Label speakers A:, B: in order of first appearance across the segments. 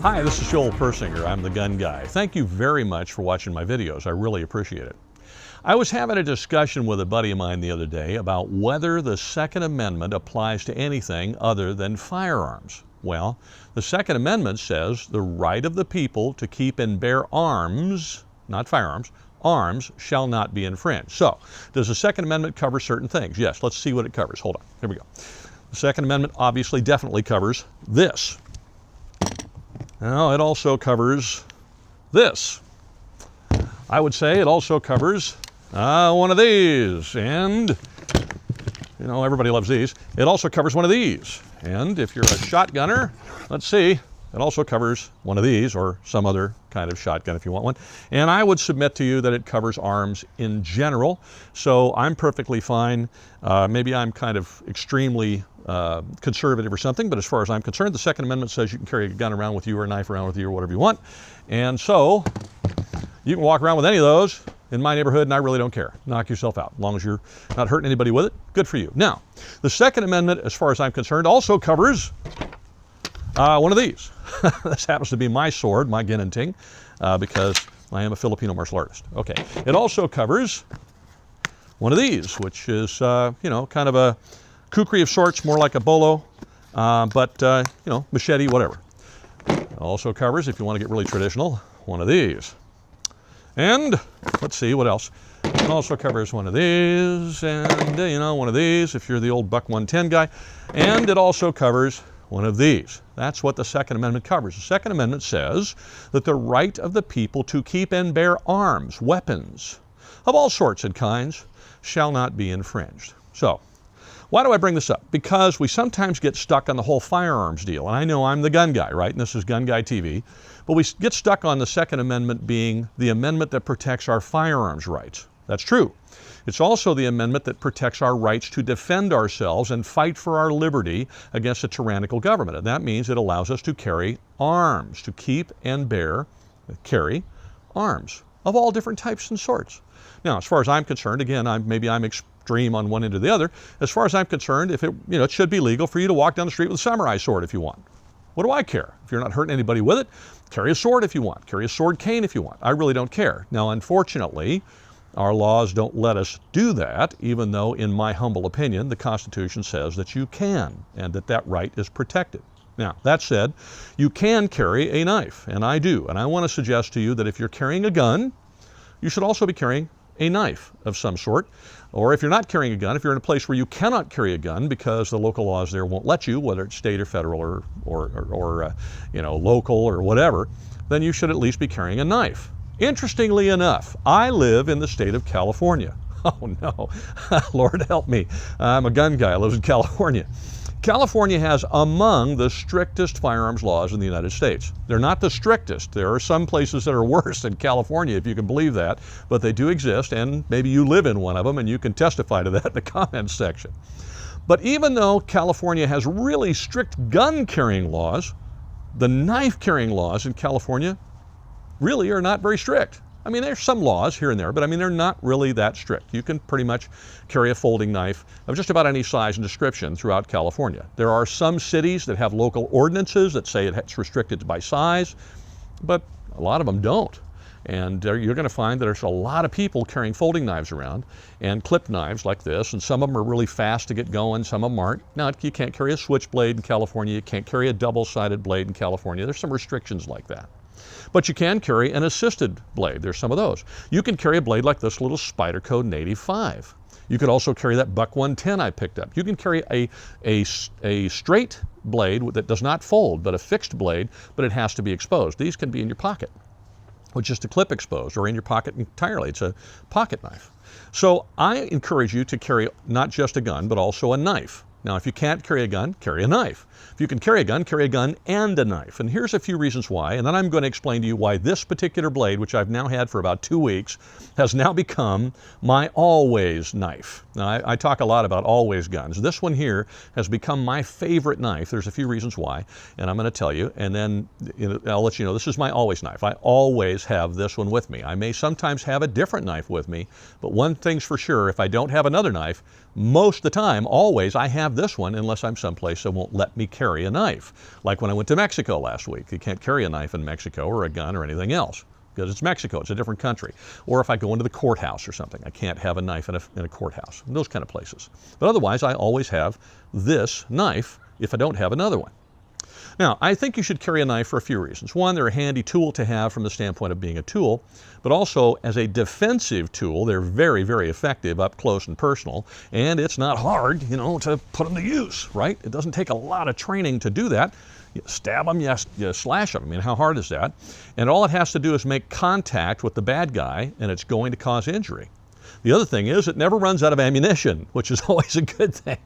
A: Hi, this is Persinger. I'm the gun guy. Thank you very much for watching my videos. I really appreciate it. I was having a discussion with a buddy of mine the other day about whether the Second Amendment applies to anything other than firearms. Well, the Second Amendment says the right of the people to keep and bear arms, not firearms, arms shall not be infringed. So, does the Second Amendment cover certain things? Yes, let's see what it covers. Hold on, here we go. The Second Amendment obviously definitely covers this. Now, it also covers this. I would say it also covers one of these, and you know, everybody loves these. It also covers one of these, and if you're a shotgunner, let's see, it also covers one of these, or some other kind of shotgun if you want one. And I would submit to you that it covers arms in general, so I'm perfectly fine. Maybe I'm kind of extremely conservative or something, but as far as I'm concerned, the Second Amendment says you can carry a gun around with you or a knife around with you or whatever you want. And so you can walk around with any of those in my neighborhood, and I really don't care. Knock yourself out. As long as you're not hurting anybody with it, good for you. Now, the Second Amendment, as far as I'm concerned, also covers one of these. This happens to be my sword, my ginunting, because I am a Filipino martial artist. Okay. It also covers one of these, which is, you know, kind of a kukri of sorts, more like a bolo, but, you know, machete, whatever. It also covers, if you want to get really traditional, one of these. And let's see, what else? It also covers one of these, and, you know, one of these, if you're the old Buck 110 guy. And it also covers one of these. That's what the Second Amendment covers. The Second Amendment says that the right of the people to keep and bear arms, weapons, of all sorts and kinds, shall not be infringed. So, why do I bring this up? Because we sometimes get stuck on the whole firearms deal. And I know I'm the gun guy, right? And this is GunGuy TV. But we get stuck on the Second Amendment being the amendment that protects our firearms rights. That's true. It's also the amendment that protects our rights to defend ourselves and fight for our liberty against a tyrannical government. And that means it allows us to carry arms, to keep and carry arms of all different types and sorts. Now, as far as I'm concerned, again, maybe I'm extreme on one end or the other. As far as I'm concerned, if it should be legal for you to walk down the street with a samurai sword if you want. What do I care? If you're not hurting anybody with it, carry a sword if you want. Carry a sword cane if you want. I really don't care. Now, unfortunately, our laws don't let us do that, even though, in my humble opinion, the Constitution says that you can, and that right is protected. Now, that said, you can carry a knife, and I do. And I want to suggest to you that if you're carrying a gun, you should also be carrying a knife of some sort. Or if you're not carrying a gun, if you're in a place where you cannot carry a gun because the local laws there won't let you, whether it's state or federal or local or whatever, then you should at least be carrying a knife. Interestingly enough, I live in the state of California. Oh no, Lord help me. I'm a gun guy, I live in California. California has among the strictest firearms laws in the United States. They're not the strictest. There are some places that are worse than California, if you can believe that, but they do exist, and maybe you live in one of them and you can testify to that in the comments section. But even though California has really strict gun carrying laws, the knife carrying laws in California really are not very strict. I mean, there's some laws here and there, but I mean, they're not really that strict. You can pretty much carry a folding knife of just about any size and description throughout California. There are some cities that have local ordinances that say it's restricted by size, but a lot of them don't. And you're going to find that there's a lot of people carrying folding knives around and clip knives like this, and some of them are really fast to get going, some of them aren't. Now, you can't carry a switchblade in California, you can't carry a double-sided blade in California. There's some restrictions like that. But you can carry an assisted blade. There's some of those. You can carry a blade like this little Spyderco Native 5. You could also carry that Buck 110 I picked up. You can carry a straight blade that does not fold, but a fixed blade, but it has to be exposed. These can be in your pocket, with just a clip exposed, or in your pocket entirely. It's a pocket knife. So I encourage you to carry not just a gun, but also a knife. Now, if you can't carry a gun, carry a knife. If you can carry a gun and a knife. And here's a few reasons why, and then I'm going to explain to you why this particular blade, which I've now had for about 2 weeks, has now become my always knife. Now, I talk a lot about always guns. This one here has become my favorite knife. There's a few reasons why, and I'm going to tell you, and then I'll let you know this is my always knife. I always have this one with me. I may sometimes have a different knife with me, but one thing's for sure, if I don't have another knife, most of the time, always, I have this one unless I'm someplace that won't let me carry a knife. Like when I went to Mexico last week. You can't carry a knife in Mexico or a gun or anything else because it's Mexico. It's a different country. Or if I go into the courthouse or something, I can't have a knife in a courthouse, those kind of places. But otherwise, I always have this knife if I don't have another one. Now, I think you should carry a knife for a few reasons. One, they're a handy tool to have from the standpoint of being a tool, but also as a defensive tool, they're very, very effective up close and personal, and it's not hard, to put them to use, right? It doesn't take a lot of training to do that. You stab them, you slash them. I mean, how hard is that? And all it has to do is make contact with the bad guy, and it's going to cause injury. The other thing is it never runs out of ammunition, which is always a good thing.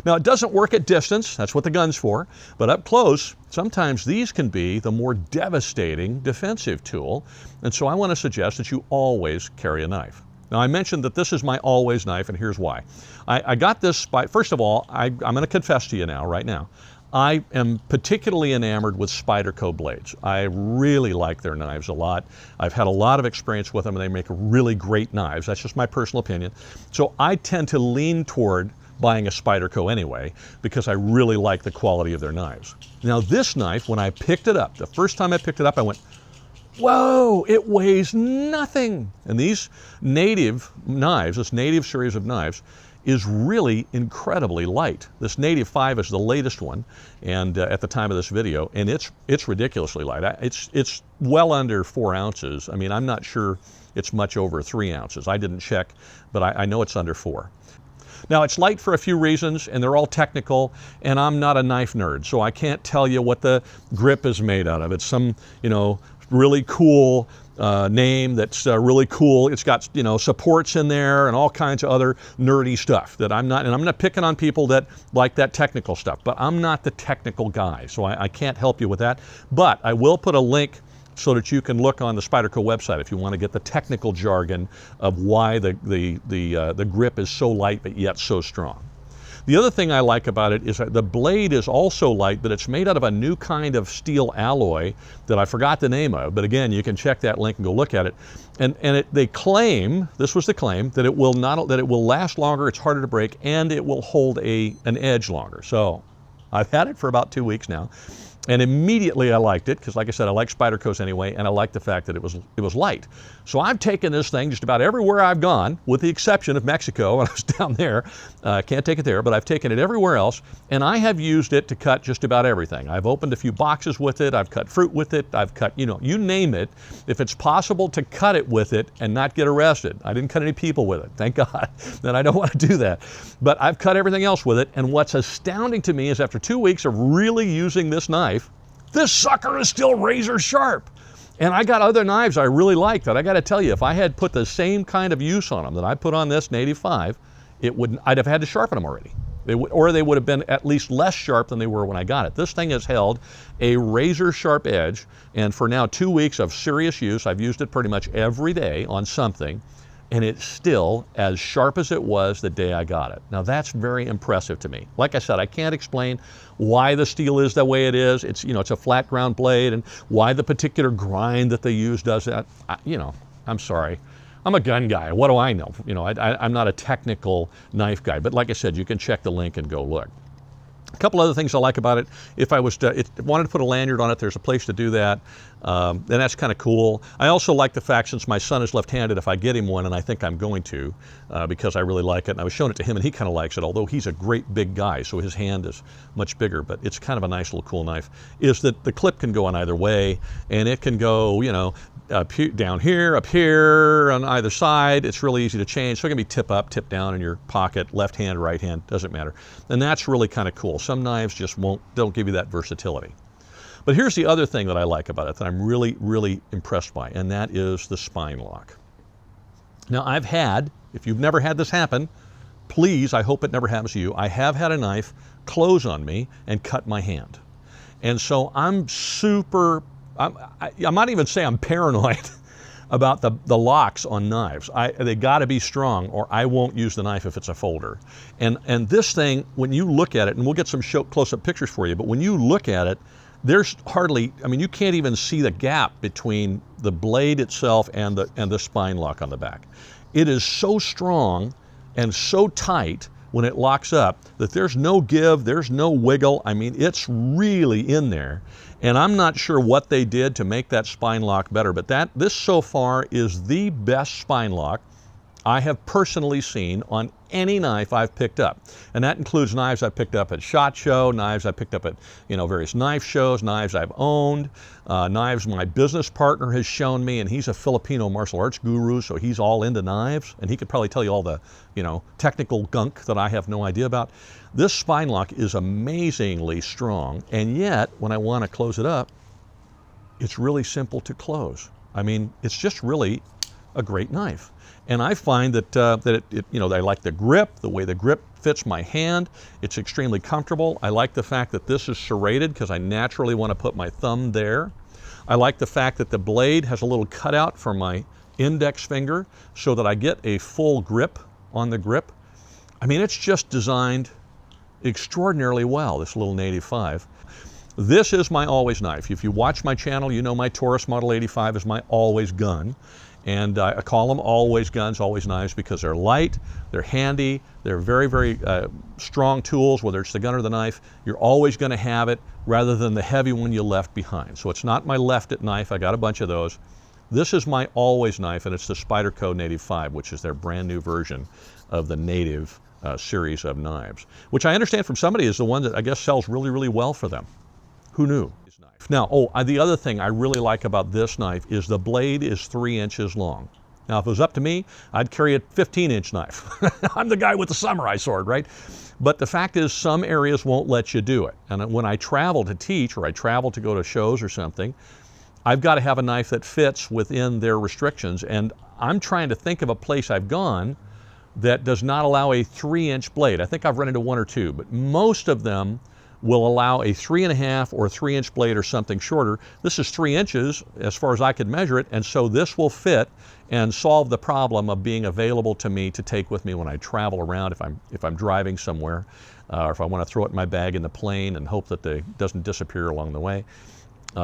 A: Now, it doesn't work at distance. That's what the gun's for. But up close, sometimes these can be the more devastating defensive tool. And so I want to suggest that you always carry a knife. Now, I mentioned that this is my always knife, and here's why. I got this by, first of all, I'm going to confess to you now, right now. I am particularly enamored with Spyderco blades. I really like their knives a lot. I've had a lot of experience with them, and they make really great knives. That's just my personal opinion. So I tend to lean toward buying a Spyderco anyway, because I really like the quality of their knives. Now this knife, when I picked it up, the first time I picked it up, I went, whoa, it weighs nothing. And these Native knives, this Native series of knives, is really incredibly light. This Native 5 is the latest one, and at the time of this video, and it's ridiculously light. It's well under 4 ounces. I mean, I'm not sure it's much over 3 ounces. I didn't check, but I know it's under 4. Now, it's light for a few reasons, and they're all technical, and I'm not a knife nerd, so I can't tell you what the grip is made out of. It's some, really cool name that's really cool. It's got, supports in there and all kinds of other nerdy stuff that I'm not, and I'm not picking on people that like that technical stuff, but I'm not the technical guy, so I can't help you with that. But I will put a link so that you can look on the Spyderco website if you want to get the technical jargon of why the grip is so light but yet so strong. The other thing I like about it is that the blade is also light, but it's made out of a new kind of steel alloy that I forgot the name of. But again, you can check that link and go look at it. And they claim, this was the claim, that it will last longer, it's harder to break, and it will hold an edge longer. So I've had it for about 2 weeks now. And immediately I liked it, because like I said, I like Spydercos anyway, and I like the fact that it was light. So I've taken this thing just about everywhere I've gone, with the exception of Mexico, when I was down there. Can't take it there, but I've taken it everywhere else, and I have used it to cut just about everything. I've opened a few boxes with it, I've cut fruit with it, I've cut, you name it. If it's possible to cut it with it and not get arrested. I didn't cut any people with it, thank God, and I don't want to do that. But I've cut everything else with it, and what's astounding to me is after 2 weeks of really using this knife, this sucker is still razor sharp. And I got other knives I really like that I got to tell you, if I had put the same kind of use on them that I put on this Native 5, I'd have had to sharpen them already. Or they would have been at least less sharp than they were when I got it. This thing has held a razor sharp edge, and for now 2 weeks of serious use, I've used it pretty much every day on something, and it's still as sharp as it was the day I got it. Now that's very impressive to me. Like I said, I can't explain why the steel is the way it is. It's a flat ground blade, and why the particular grind that they use does that. I'm sorry. I'm a gun guy. What do I know? I'm not a technical knife guy, but like I said, you can check the link and go look. A couple other things I like about it. If I wanted to put a lanyard on it, there's a place to do that. And that's kind of cool. I also like the fact, since my son is left-handed, if I get him one, and I think I'm going to, because I really like it, and I was showing it to him and he kind of likes it, although he's a great big guy, so his hand is much bigger, but it's kind of a nice little cool knife, is that the clip can go on either way, and it can go, down here, up here, on either side. It's really easy to change. So it can be tip up, tip down in your pocket, left hand, right hand, doesn't matter. And that's really kind of cool. Some knives just don't give you that versatility. But here's the other thing that I like about it that I'm really, really impressed by, and that is the spine lock. Now if you've never had this happen, please, I hope it never happens to you, I have had a knife close on me and cut my hand. And so I'm I might even say I'm paranoid about the locks on knives. They got to be strong, or I won't use the knife if it's a folder. And this thing, when you look at it, and we'll get some close-up pictures for you, but when you look at it, there's hardly, you can't even see the gap between the blade itself and the spine lock on the back. It is so strong and so tight when it locks up, that there's no give, there's no wiggle. I mean, it's really in there. And I'm not sure what they did to make that spine lock better, but this so far is the best spine lock I have personally seen on any knife I've picked up. And that includes knives I've picked up at SHOT Show, knives I picked up at various knife shows, knives I've owned, knives my business partner has shown me, and he's a Filipino martial arts guru, so he's all into knives, and he could probably tell you all the technical gunk that I have no idea about. This spine lock is amazingly strong, and yet when I want to close it up, it's really simple to close. I mean, it's just really a great knife. And I find that I like the grip, the way the grip fits my hand. It's extremely comfortable. I like the fact that this is serrated because I naturally want to put my thumb there. I like the fact that the blade has a little cutout for my index finger so that I get a full grip on the grip. I mean, it's just designed extraordinarily well, this little Native 5. This is my always knife. If you watch my channel, you know my Taurus Model 85 is my always gun. And I call them always guns, always knives, because they're light, they're handy, they're very, very strong tools, whether it's the gun or the knife. You're always going to have it rather than the heavy one you left behind. So it's not my left-it knife. I got a bunch of those. This is my always knife, and it's the Spyderco Native 5, which is their brand new version of the Native series of knives, which I understand from somebody is the one that I guess sells really, really well for them. Who knew? Now, the other thing I really like about this knife is the blade is 3 inches long. Now, if it was up to me, I'd carry a 15-inch knife. I'm the guy with the samurai sword, right? But the fact is, some areas won't let you do it. And when I travel to teach or I travel to go to shows or something, I've got to have a knife that fits within their restrictions. And I'm trying to think of a place I've gone that does not allow a 3-inch blade. I think I've run into one or two, but most of them will allow a 3.5 or 3-inch blade or something shorter. This is 3 inches as far as I could measure it, and so this will fit and solve the problem of being available to me to take with me when I travel around, if I'm driving somewhere, or if I want to throw it in my bag in the plane and hope that it doesn't disappear along the way.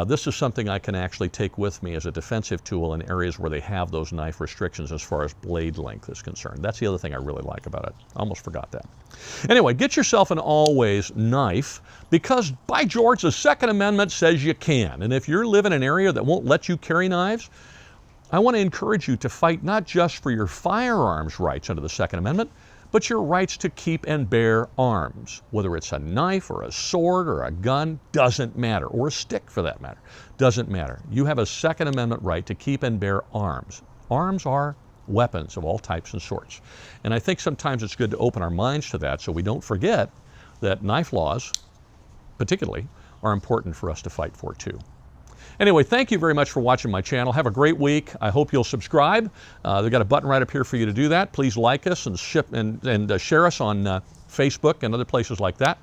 A: This is something I can actually take with me as a defensive tool in areas where they have those knife restrictions as far as blade length is concerned. That's the other thing I really like about it. I almost forgot that. Anyway, get yourself an always knife, because by George, the Second Amendment says you can. And if you live in an area that won't let you carry knives, I want to encourage you to fight not just for your firearms rights under the Second Amendment, but your rights to keep and bear arms. Whether it's a knife or a sword or a gun, doesn't matter, or a stick for that matter, doesn't matter. You have a Second Amendment right to keep and bear arms. Arms are weapons of all types and sorts. And I think sometimes it's good to open our minds to that so we don't forget that knife laws, particularly, are important for us to fight for too. Anyway, thank you very much for watching my channel. Have a great week. I hope you'll subscribe. They've got a button right up here for you to do that. Please like us and share us on Facebook and other places like that.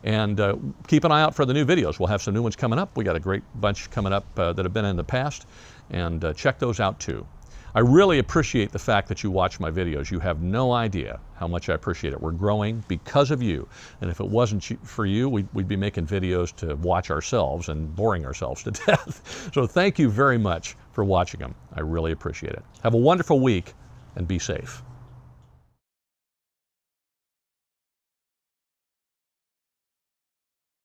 A: And keep an eye out for the new videos. We'll have some new ones coming up. We got a great bunch coming up that have been in the past. And check those out too. I really appreciate the fact that you watch my videos. You have no idea how much I appreciate it. We're growing because of you. And if it wasn't for you, we'd be making videos to watch ourselves and boring ourselves to death. So thank you very much for watching them. I really appreciate it. Have a wonderful week and be safe.